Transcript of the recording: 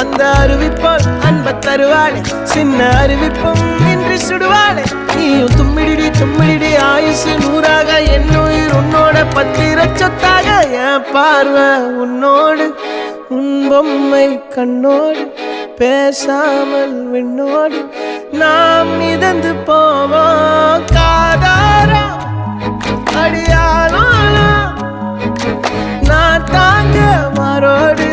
அந்த அறிவிப்போல் அன்ப தருவாளே சின்ன அறிவிப்பும் இன்றி சுடுவாளே நீயும் தும்மிடி ஆயுசு நூறாக என் உயிர் உன்னோட பத்திர சொத்தாக என் பார்வை உன்னோடு உன் பொம்மை கண்ணோடு பேசாமல் விண்ணோடு நாம் மிதந்து போவோம் காதாரா அடியானாலும் நான் தாங்க மாறோடு